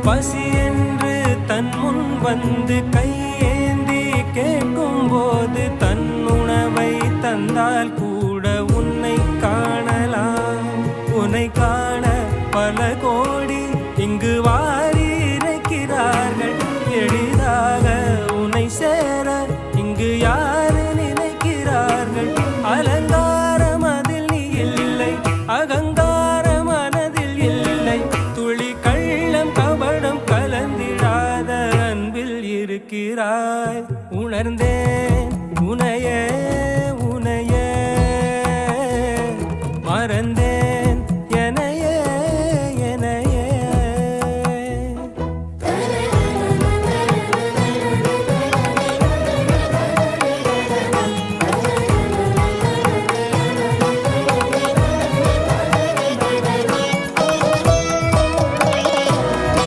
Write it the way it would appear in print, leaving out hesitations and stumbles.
பசி என்று தன் முன் வந்து கையேந்தி கேட்கும் போது தன் உணவை தந்தால் கூட உன்னை காணலாம். உன்னை காண பல கோடி இங்கு வாரி இறைக்கிறார்கள். எளிதாக உன்னை சேர இங்கு யாரு நினைக்கிறார்கள். அலங்காரம் அதில் நீ இல்லை, அகங்கார மனதில் இல்லை. துளி கள்ளம் கபடம் கலந்திடாத அன்பில் இருக்கிறாய். உணர்ந்தே